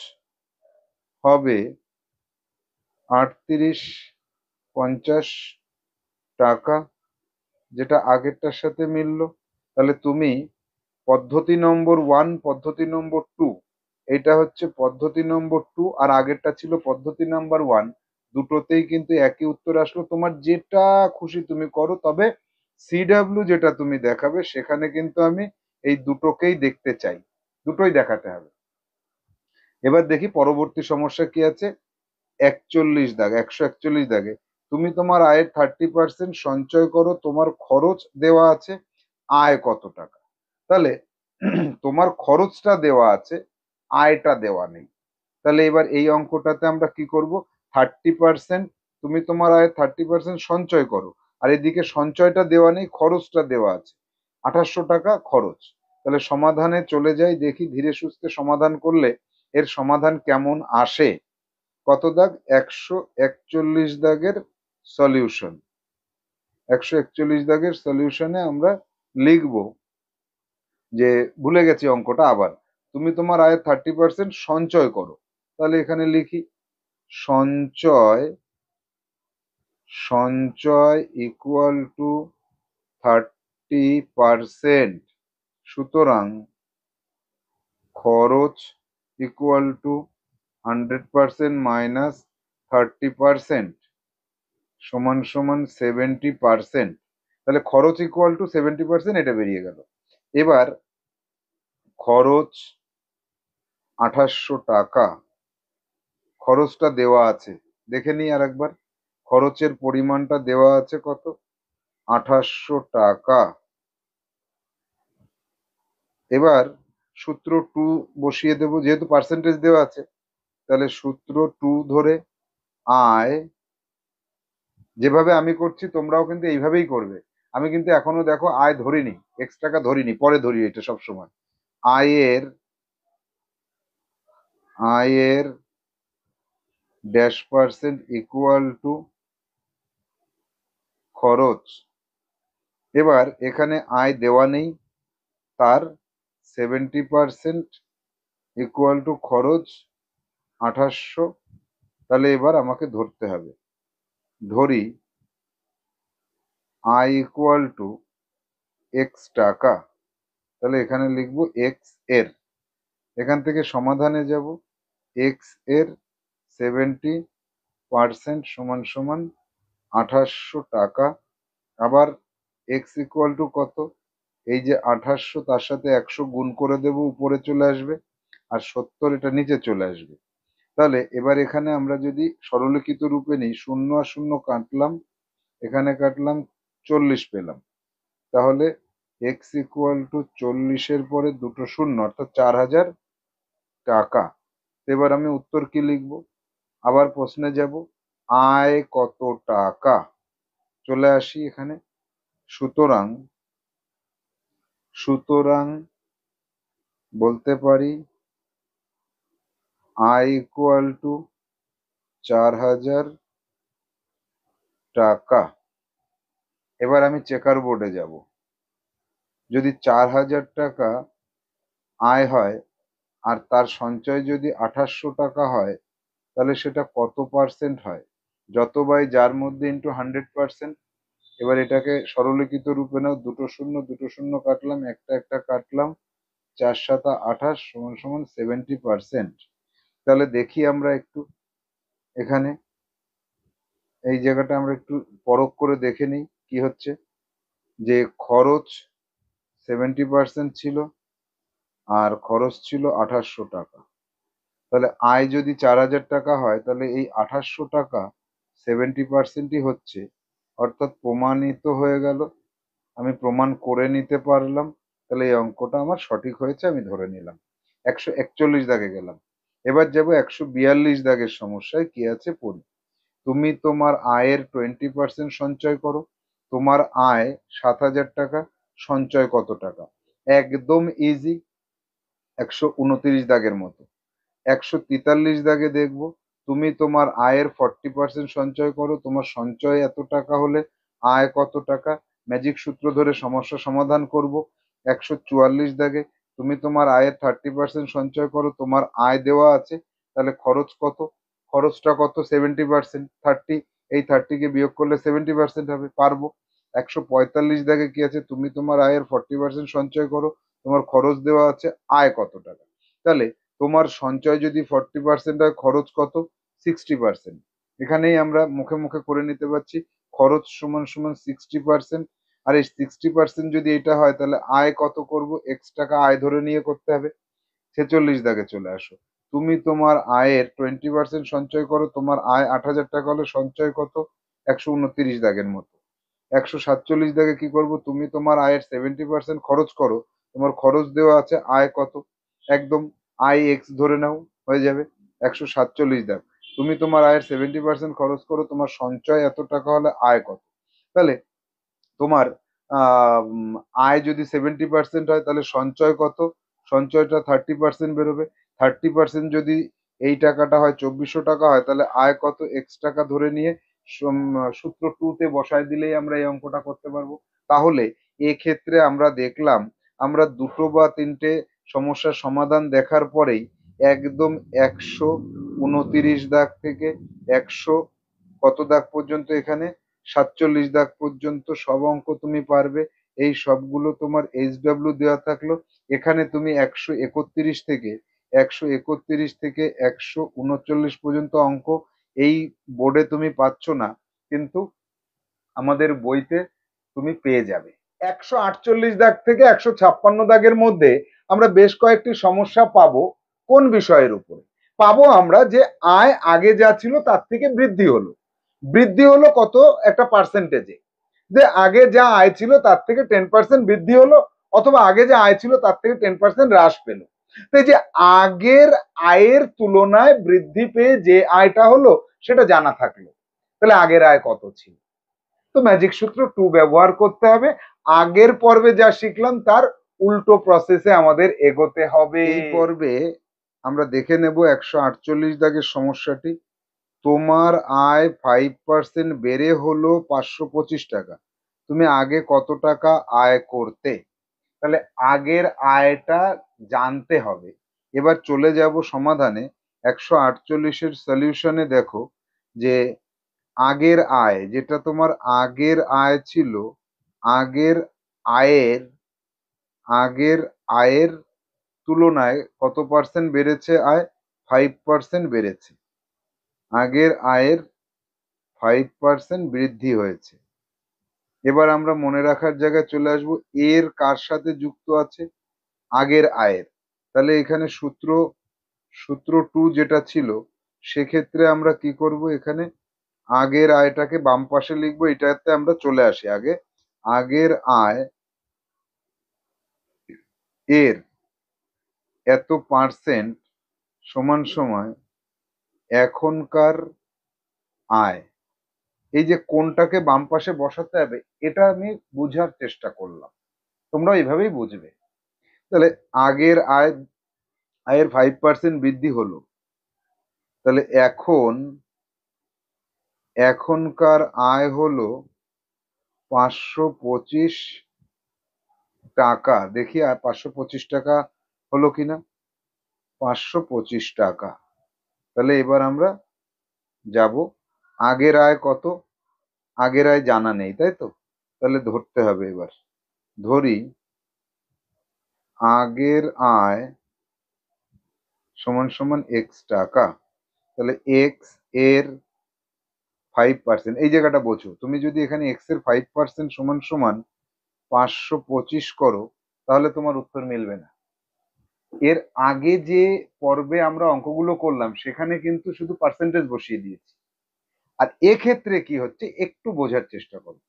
হবে 3850 টাকা, যেটা আগেরটার সাথে মিললো। তাহলে তুমি পদ্ধতি নম্বর 1, পদ্ধতি নম্বর 2, এটা হচ্ছে পদ্ধতি নম্বর 2, আর আগেরটা ছিল পদ্ধতি নাম্বার 1। দুটোতেই কিন্তু একই উত্তর আসলো। তোমার যেটা খুশি তুমি করো, তবে সিডাব্লিউ যেটা তুমি দেখাবে, সেখানে কিন্তু আমি এই দুটোকেই দেখতে চাই, দুটোই দেখাতে হবে। এবার দেখি পরবর্তী সমস্যা কি আছে। 141 দাগে তুমি তোমার আয়ের 30% সঞ্চয় করো। তোমার খরচ দেওয়া আছে, আয় কত টাকা? তাহলে তোমার খরচটা দেওয়া আছে, আয়টা দেওয়া নেই। তাহলে এবার এই অঙ্কটাতে আমরা কি করব? 30%, তুমি তোমার আয়ের 30% সঞ্চয় করো, আর এদিকে সঞ্চয়টা দেওয়া নেই, খরচটা দেওয়া আছে, 2800 টাকা খরচ। তাহলে সমাধানে চলে যাই, দেখি ধীরে সুস্থে সমাধান করলে এর সমাধান কেমন আসে। কত দাগ? 141 দাগের সলিউশন। 141 দাগের সলিউশনে আমরা লিখব যে, ভুলে গেছি অঙ্কটা আবার, তুমি তোমার আয়ের 30% সঞ্চয় করো। তাহলে এখানে লিখি সঞ্চয় ইকুয়াল টু 30%। সুতরাং খরচ ইকুয়াল টু 100% মাইনাস 30% সমান সমান 70%। তাহলে খরচ ইকুয়াল টু 70%, এটা বেরিয়ে গেল। এবার খরচ 2800 টাকা, খরচটা দেওয়া আছে, দেখে নিই আর একবার। খরচের পরিমাণটা দেওয়া আছে কত? 2800 টাকা। এবার সূত্র 2 বসিয়ে দেব, যেহেতু পার্সেন্টেজ দেওয়া আছে। তাহলে সূত্র 2 ধরে আয়, যেভাবে আমি করছি তোমরাও কিন্তু এইভাবেই করবে। আমি কিন্তু এখনো দেখো আয় ধরিনি, এক্স টাকা ধরিনি, পরে ধরি এটা সব সময়। আয়ের -% ইকুয়াল টু খরচ। এবার এখানে আয় দেওয়া নেই, তার 70% ইকুয়াল টু খরচ 2800। তাহলে এবার আমাকে ধরতে হবে, ধরি আয় ইকুয়াল টু এক্স টাকা। তাহলে এখানে লিখবো এক্স এর, এখান থেকে সমাধানে যাব, এক্স এর 70% সমান সমান 2800 টাকা। আবার এক্স ইকুয়াল টু কত? এই যে 2800, তার সাথে 100 গুণ করে দেব, উপরে চলে আসবে, আর 70 এটা নিচে চলে আসবে। তাহলে এবার এখানে আমরা যদি সরলীকৃত রূপে নিই, শূন্য আর শূন্য কাটলাম, এখানে কাটলাম, 40 পেলাম। তাহলে এক্স ইকুয়াল টু 40-এর পরে দুটো শূন্য, অর্থাৎ 4000 টাকা। এবার আমি উত্তর কি লিখব? আবার প্রশ্নে যাব, আয় কত টাকা? চলে আসি এখানে। সুতরাং বলতে পারি আয় ইকুয়াল টু 4000 টাকা। এবার আমি চেকার বোর্ডে যাব। যদি 4,000 টাকা আয় হয় আর তার সঞ্চয় যদি 2800 টাকা হয়, তাহলে সেটা কত পার্সেন্ট হয়? যত বাই যার মধ্যে ইন্টু 100%। এবার এটাকে সরলীকৃত রূপে নাও, দুটো শূন্য দুটো শূন্য কাটলাম, একটা একটা কাটলাম, 4×7 = 28 সমান সমান 70%। তাহলে দেখি আমরা একটু এখানে এই জায়গাটা আমরা একটু পরখ করে দেখে নিই কি হচ্ছে। যে খরচ 70% ছিল আর খরচ ছিল 2800 টাকা। তাহলে আয় যদি 4,000 টাকা হয়, তাহলে এই 2800 টাকা 70%ই হচ্ছে, অর্থাৎ প্রমাণিত হয়ে গেল, আমি প্রমাণ করে নিতে পারলাম। তাহলে এই অঙ্কটা আমার সঠিক হয়েছে, আমি ধরে নিলাম। 141 দাগে গেলাম। এবার যাব 142 দাগের সমস্যায় কি আছে পড়ি। তুমি তোমার আয়ের 20% সঞ্চয় করো। তোমার আয় 7,000 টাকা, সঞ্চয় কত টাকা? একদম ইজি, 129 দাগের মতো। 143 দাগে দেখবো, তুমি তোমার আয়ের 40% সঞ্চয় করো। তোমার সঞ্চয় এত টাকা হলে আয় কত টাকা? ম্যাজিক সূত্র ধরে সমস্যা সমাধান করব। 144 দাগে, তুমি তোমার আয়ের 30% সঞ্চয় করো। তোমার আয় দেওয়া আছে, তাহলে খরচ কত? খরচটা কত? 70%। 30, এই 30 কে বিয়োগ করলে 70% হবে, পারবো। 145 দাগে কি আছে? তুমি তোমার আয়ের 40% সঞ্চয় করো। তোমার খরচ দেওয়া আছে, আয় কত টাকা? তাহলে তোমার সঞ্চয় যদি 40% হয়, খরচ কত? 60%। এখানেই আমরা মুখে মুখে করে নিতে পারছি, খরচ সমান সমান 60%। আর এই 60% যদি এটা হয়, তাহলে আয় কত করব? এক্স টাকা আয় ধরে নিয়ে করতে হবে। 46 দাগে চলে আসো, তুমি তোমার আয়ের 20% সঞ্চয় করো। তোমার আয় 8,000 টাকা হলে সঞ্চয় কত? 129 দাগের মতো। 147 দাগে কি করব? তুমি তোমার আয়ের 70% খরচ করো। তোমার খরচ দেওয়া আছে, আয় কত? একদম আই এক্স ধরে নাও, হয়ে যাবে। 147 দাগ, তুমি তোমার আয়ের 70% খরচ করো। তোমার সঞ্চয় এত টাকা হলে আয় কত? তাহলে তোমার আয় যদি 70% হয়, তাহলে সঞ্চয় কত? সঞ্চয়টা 30% বেরোবে। 30% যদি এই টাকাটা হয় 2,400 টাকা হয়, তাহলে আয় কত? এক্স টাকা ধরে নিয়ে সূত্র 2 তে বসায় দিলেই আমরা এই অঙ্কটা করতে পারবো। তাহলে এক্ষেত্রে আমরা দেখলাম, আমরা দুটো বা তিনটে সমস্যার সমাধান দেখার পরেই একদম 129 দাগ থেকে 100 কত দাগ পর্যন্ত, এখানে 47 দাগ পর্যন্ত সব অঙ্ক তুমি পারবে। এই সবগুলো তোমার HW দেওয়া থাকলো। এখানে তুমি 131 থেকে 139 পর্যন্ত অঙ্ক এই বোর্ডে তুমি পাচ্ছ না, কিন্তু আমাদের বইতে তুমি পেয়ে যাবে। 148 দাগ থেকে 156 দাগের মধ্যে আমরা বেশ কয়েকটি সমস্যা পাবো। কোন বিষয়ের উপরে পাবো? আমরা যে আয় আগে যা ছিল তার থেকে বৃদ্ধি হলো। বৃদ্ধি হলো কত? একটা পার্সেন্টেজে। যে আগে যা আয় ছিল তার থেকে 10% বৃদ্ধি হলো, অথবা আগে যে আয় ছিল তার থেকে 10% হ্রাস পেল। তো এই যে আগের আয়ের তুলনায় বৃদ্ধি পেয়ে যে আয়টা হলো, সেটা জানা থাকলো। তাহলে আগের আয় কত ছিল? তো ম্যাজিক সূত্র 2 ব্যবহার করতে হবে। আগের পর্বে যা শিখলাম তার উল্টো প্রসেসে আমাদের এগোতে হবে। এই পর্বে আমরা দেখে নেব 148 দাগের সমস্যাটি। তোমার আয় 5% বেড়ে হলো 525 টাকা। তুমি আগে কত টাকা আয় করতে? তাহলে আগের আয়টা জানতে হবে। এবার চলে যাব সমাধানে। 148-এর সলিউশনে দেখো যে আগের আয়, যেটা তোমার আগের আয় ছিল, আগের আয়ের আগের আয়ের তুলনায় কত পার্সেন্ট বেড়েছে আয়? 5% বেড়েছে। আগের আয়ের 5% বৃদ্ধি হয়েছে। এবার আমরা মনে রাখার জায়গায় চলে আসবো, এর কার সাথে যুক্ত আছে? আগের আয়ের। তাহলে এখানে সূত্র 2 যেটা ছিল, সেক্ষেত্রে আমরা কি করব? এখানে আগের আয়টাকে বাম পাশে লিখবো, এটাতে আমরা চলে আসি আগে। আগের আয় এর এত পার্সেন্ট সমান সমান এখনকার আয়। এই যে কোনটাকে বাম পাশে বসাতে হবে, এটা আমি বুঝার চেষ্টা করলাম, তোমরা এইভাবেই বুঝবে। তাহলে আগের আয়ের 5% বৃদ্ধি হলো, তাহলে এখনকার আয় হলো 525 টাকা। দেখি আর 525 টাকা হলো কিনা। 525 টাকা। তাহলে এবার আমরা যাব। আগের আয় কত? আগের আয় জানা নেই, তাই তো? তাহলে ধরতে হবে এবার। ধরি আগের আয় সমান সমান এক্স টাকা। তাহলে এক্স এর 5%, এই জায়গাটা বোঝো। তুমি যদি এখানে এক্স এর 5% সমান সমান 525 করো, তাহলে তোমার উত্তর মিলবে না। এর আগে যে পর্বে আমরা অঙ্কগুলো করলাম সেখানে কিন্তু শুধু পার্সেন্টেজ বসিয়ে দিয়েছি। আর এক্ষেত্রে কি হচ্ছে একটু বোঝার চেষ্টা করো।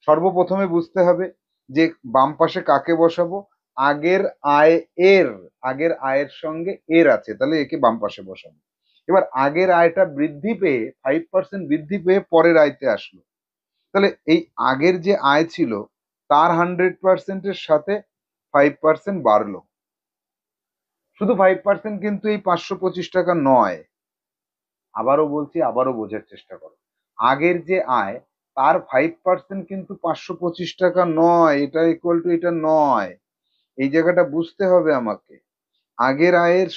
সর্বপ্রথমে বুঝতে হবে যে বাম পাশে কাকে বসাবো। আগের আয় এর, আগের আয়ের সঙ্গে এর আছে, তাহলে একে বাম পাশে বসাবো। এবার আগের আয়টা বৃদ্ধি পেয়ে 5% বৃদ্ধি পেয়ে পরের আয়তে আসলো। তাহলে এই আগের যে আয় ছিল তার 100%-এর সাথে 5% বাড়লো। শুধু 5% কিন্তু এই 525 টাকা নয়। আবারও বলছি, আবারও বোঝার চেষ্টা করো। আগের যে আয় তার 5% কিন্তু 525 টাকা নয়, এটা ইকুয়াল টু এটা নয়। এই জায়গাটা বুঝতে হবে আমাকে। আগের আয়ের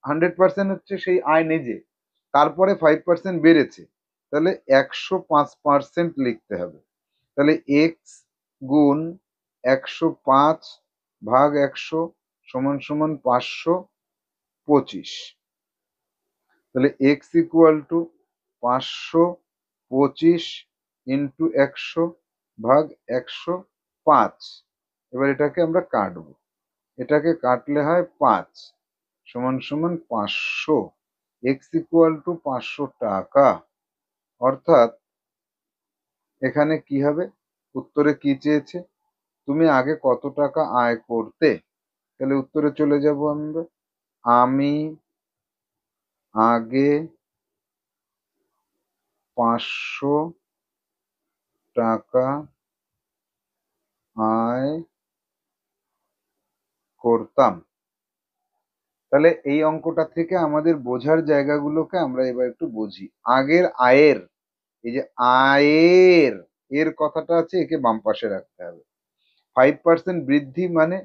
100% হচ্ছে সেই আয় নিজে, তারপরে 5% বেড়েছে, তাহলে 105% লিখতে হবে। তাহলে এক্স গুণ 105 ভাগ 100 সমান সমান 525। তাহলে এক্স ইকুয়াল টু 525 ইন্টু 100 ভাগ 105। এবার এটাকে আমরা কাটবো। এটাকে কাটলে হয় 5 সমান সমান 500। এক্স ইকুয়াল টু 500 টাকা। অর্থাৎ এখানে কি হবে? উত্তরে কি চেয়েছে? তুমি আগে কত টাকা আয় করতে? তাহলে উত্তরে চলে যাব আমরা। আমি আগে 500 টাকা আয় করতাম। তাহলে এই অঙ্কটা থেকে আমাদের বোঝার জায়গাগুলোকে আমরা এবার একটু বুঝি। আগের আয়ের, এই যে আয়ের এর কথাটা আছে, একে বাম পাশে রাখতে হবে। 5% বৃদ্ধি মানে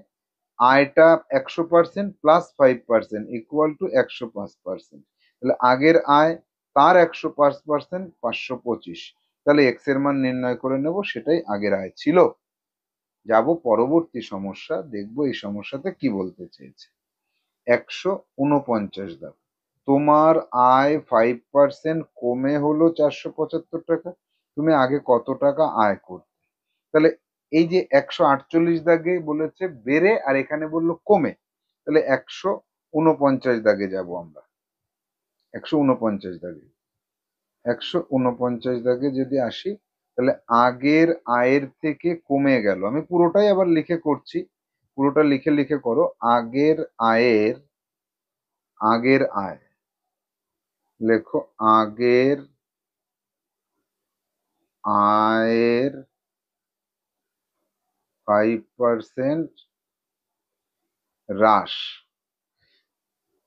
আয়টা 100% প্লাস 5% ইকুয়াল টু 105%। তাহলে আগের আয় তার 105% 525। তাহলে এক্স এর মান নির্ণয় করে নেব, সেটাই আগের আয় ছিল। যাব পরবর্তী সমস্যা, দেখবো এই সমস্যাতে কি বলতে চেয়েছে। 149 দাও। তোমার আয় 5% কমে হলো 475 টাকা। তুমি আগে কত টাকা আয় করতে? তাহলে এই যে 148 দাগে বলেছে বেড়ে, আর এখানে বললো কমে, তাহলে 149 দাগে যাব আমরা। 149 দাগে, 149 দাগে যদি আসি, তাহলে আগের আয়ের থেকে কমে গেল। আমি পুরোটাই আবার লিখে করছি, পুরোটা লিখে লিখে করো। আগের আয়ের, আগের আয় লেখো। আগের আয়ের 5% হ্রাস।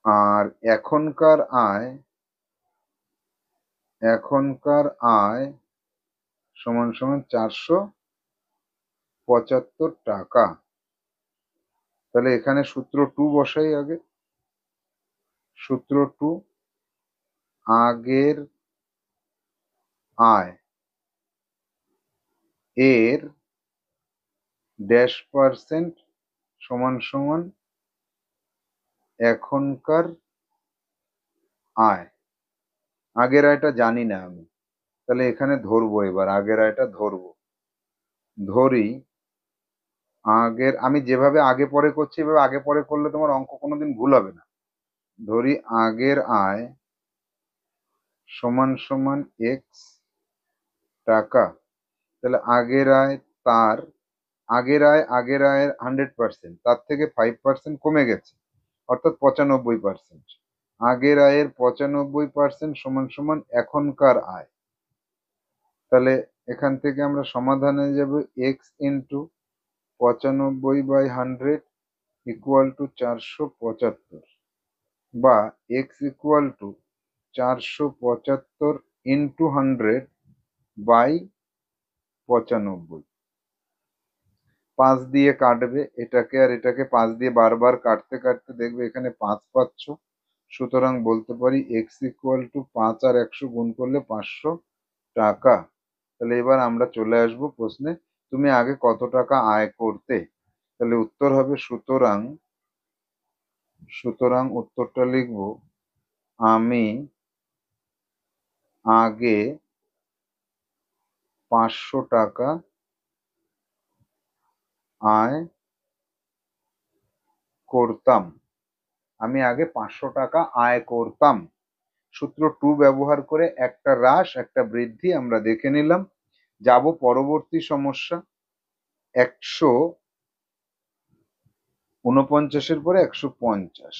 আর এখনকার আয়, এখনকার আয় সমান সমান 475 টাকা। তাহলে এখানে সূত্র 2 বসাই আগে। সূত্র 2, আগের আয় এর ড্যাশ পার্সেন্ট সমান সমান এখনকার আয়। আগের আয়টা জানি না আমি, তাহলে এখানে ধরবো। এবার আগের আয়টা ধরবো। ধরি আগের, আমি যেভাবে আগে পরে করছি এভাবে আগে পরে করলে তোমার অঙ্ক কোনোদিন ভুল হবে না। ধরি আগের আয় সমান সমান এক্স টাকা। তাহলে আগের আয় তার, আগের আয়, আগের আয়ের 100%, তার থেকে 5% কমে গেছে, অর্থাৎ 95%। আগের আয়ের 95% সমান সমান এখনকার আয়। তাহলে এখান থেকে আমরা সমাধানে যাব। এক্স ইন্টু 95/100 ইকুয়াল টু 475, বা x equal to 475 into 100 by 95। 5 দিয়ে কাটবে এটাকে আর এটাকে, 5 দিয়ে বারবার কাটতে কাটতে দেখবে এখানে 5 পাচ্ছ। সুতরাং বলতে পারি x ইকুয়াল টু 5 আর 100 গুণ করলে 500 টাকা। তাহলে এবার আমরা চলে আসবো প্রশ্নে, তুমি আগে কত টাকা আয় করতে। তাহলে উত্তর হবে সুতরাং, উত্তরটা লিখব, আমি আগে 500 টাকা আয় করতাম। আমি আগে 500 টাকা আয় করতাম। সূত্র 2 ব্যবহার করে একটা হ্রাস একটা বৃদ্ধি আমরা দেখে নিলাম। যাব পরবর্তী সমস্যা। 149 পরে 150।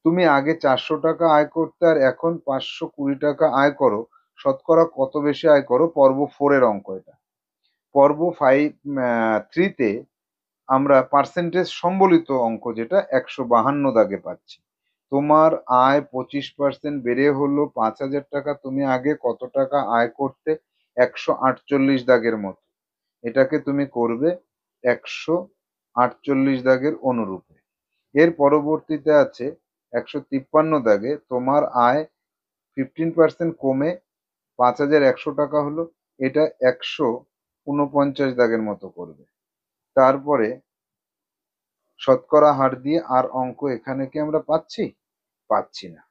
তুমি আগে 400 টাকা আয় করতে আর এখন 520 টাকা আয় করো, শতকরা কত বেশি আয় করো? পর্ব 4 এর অঙ্ক এটা। পর্ব 3-তে আমরা পার্সেন্টেজ সম্বলিত অঙ্ক যেটা 152 দাগে পাচ্ছি। তোমার আয় 25% বেড়ে হলো 5,000 টাকা, তুমি আগে কত টাকা আয় করতে? 148 দাগের মতো। এটাকে তুমি করবে 148 দাগের অনুরূপে। এর পরবর্তীতে আছে 153 দাগে, তোমার আয় 15% কমে 5,100 টাকা হলো, এটা 149 দাগের মতো করবে। তারপরে শতকরা হার দিয়ে আর অঙ্ক এখানে কি আমরা পাচ্ছি? পাচ্ছি না।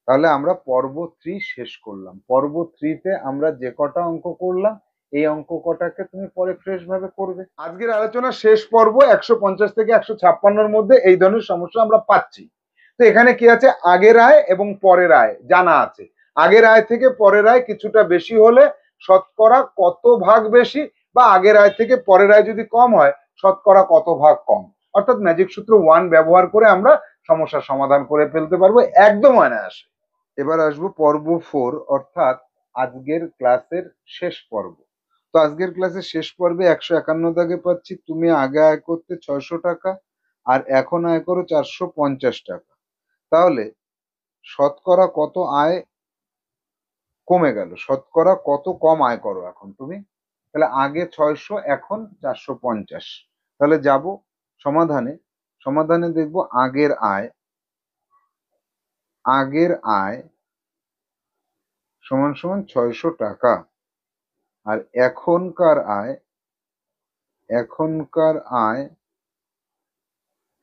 তাহলে আমরা পর্ব 3 শেষ করলাম। পর্ব 3-তে আমরা যে কটা অঙ্ক করলাম এই অঙ্ক কটাকে তুমি পরে ফ্রেশ ভাবে করবে। আজকের আলোচনা শেষ পর্ব। 150 থেকে 156-র মধ্যে এই ধরনের সমস্যা আমরা পাচ্ছি। তো এখানে কি আছে? আগের আয় এবং পরের আয় জানা আছে। আগের আয় থেকে পরের আয় কিছুটা বেশি হলে শতকরা কত ভাগ বেশি, বা আগের আয় থেকে পরের আয় যদি কম হয় শতকরা কত ভাগ কম। অর্থাৎ ম্যাজিক সূত্র 1 ব্যবহার করে আমরা সমস্যার সমাধান করে ফেলতে পারবো একদম অনায়াসে। এবার আসবো পর্ব 4, অর্থাৎ আজকের ক্লাসের শেষ পর্ব। তো আজকের ক্লাসের শেষ পর্বে 151 দাগে পাচ্ছি, তুমি আগে আয় করতে 600 টাকা আর এখন আয় করো 450 টাকা। তাহলে শতকরা কত আয় কমে গেল? শতকরা কত কম আয় করো এখন তুমি? তাহলে আগে 600 এখন 450। তাহলে যাব সমাধানে। সমাধানে দেখব আগের আয় সমান সমান 600 টাকা আর এখনকার আয়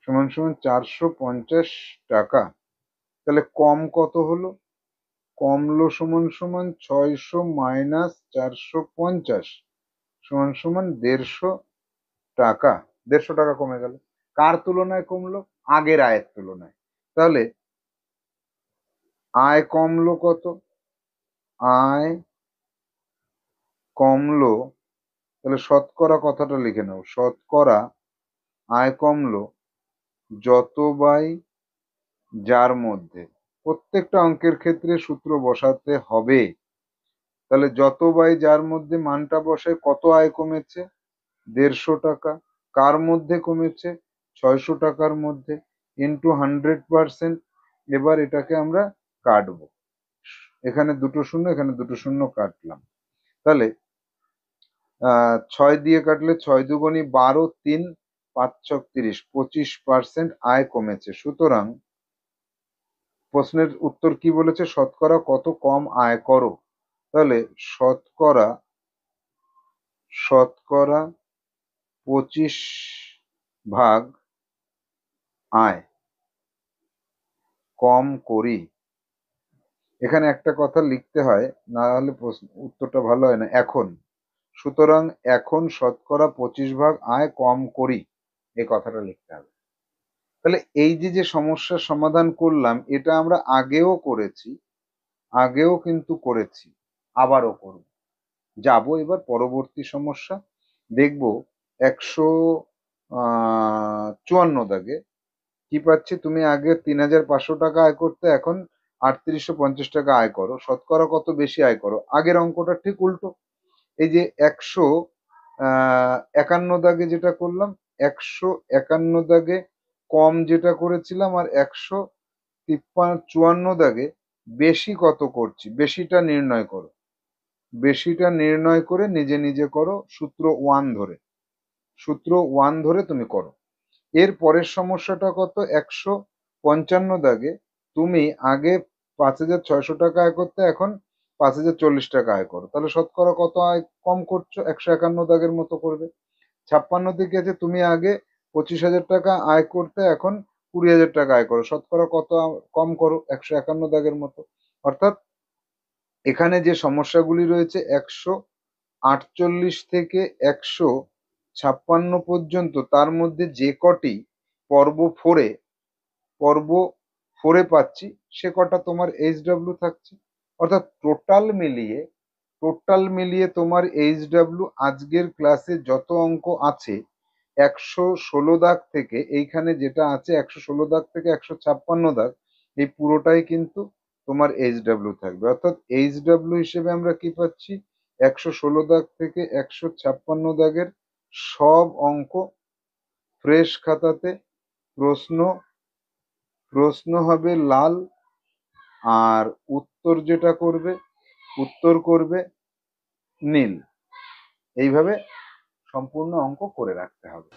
সমান সমান 450 টাকা। তাহলে কম কত হলো? কমলো সমান সমান 600 মাইনাস 450 সমান সমান 150 টাকা। 150 টাকা কমে গেল। কার তুলনায় কমলো? আগের আয়ের তুলনায়। তাহলে আয় কমলো কত? আয় কমলো, তাহলে শতকরা কথাটা লিখে নাও। শতকরা আয় কমলো যত বাই যার মধ্যে। প্রত্যেকটা অঙ্কের ক্ষেত্রে সূত্র বসাতে হবে। তাহলে যত বাই যার মধ্যে মানটা বসে, কত আয় কমেছে? 150 টাকা। কার মধ্যে কমেছে? 600 টাকার মধ্যে, ইন্টু 100%। এবার এটাকে আমরা কাটবো। এখানে দুটো শূন্য, এখানে দুটো শূন্য কাটলাম। তাহলে 6 দিয়ে কাটলে 6 দুগুণী 12, 3 5 ছক 30, 25% আয় কমেছে। সুতরাং প্রশ্নের উত্তর কি বলেছে? শতকরা কত কম আয় করো। তাহলে শতকরা 25 আয় কম করি। এখানে একটা কথা লিখতে হয়, না হলে উত্তরটা ভালো হয় না। এখন, সুতরাং এখন শতকরা 25 আয় কম করি, এই কথাটা লিখতে হবে। তাহলে এই যে সমস্যার সমাধান করলাম এটা আমরা আগেও কিন্তু করেছি, আবারও করব। যাব এবার পরবর্তী সমস্যা দেখব। 154 দাগে কি পাচ্ছি? তুমি আগে 3,500 টাকা আয় করতে, এখন 3,850 টাকা আয় করো, শতকরা কত বেশি আয় করো। আগের অঙ্কটা ঠিক উল্টো। এই যে 151 দাগে যেটা করলাম, 151 দাগে কম যেটা করেছিলাম, আর 154 দাগে বেশি কত করছি, বেশিটা নির্ণয় করো। বেশিটা নির্ণয় করে নিজে নিজে করো, সূত্র 1 ধরে। সূত্র 1 ধরে তুমি করো। এর পরের সমস্যাটা কত, 155 দাগে তুমি আগে 5,600 টাকা আয় করতে, এখন 5,040 টাকা আয় করো, তাহলে শতকরা কত আয় কম করছো, 151 দাগের মতো করবে। 56 দিকে আছে তুমি আগে 25,000 টাকা আয় করতে, এখন 20,000 টাকা আয় করো, শতকরা কত কম করো, 151 দাগের মতো। অর্থাৎ এখানে যে সমস্যাগুলি রয়েছে 148 থেকে 156 পর্যন্ত, তার মধ্যে যে কটি পর্ব 4-এ পাচ্ছি সে কটা তোমার এইচডব্লিউ থাকছে। অর্থাৎ টোটাল মিলিয়ে তোমার এইচডব্লিউ আজকের ক্লাসে যত অঙ্ক আছে 116 দাগ থেকে, এইখানে যেটা আছে 116 দাগ থেকে 156 দাগ, এই পুরোটাই কিন্তু তোমার এইচডব্লিউ থাকবে। অর্থাৎ এইচডব্লিউ হিসেবে আমরা কি পাচ্ছি, 116 দাগ থেকে 156 দাগের সব অঙ্ক ফ্রেশ খাতাতে। প্রশ্ন প্রশ্ন হবে লাল, আর উত্তর করবে নীল। এইভাবে সম্পূর্ণ অঙ্ক করে রাখতে হবে।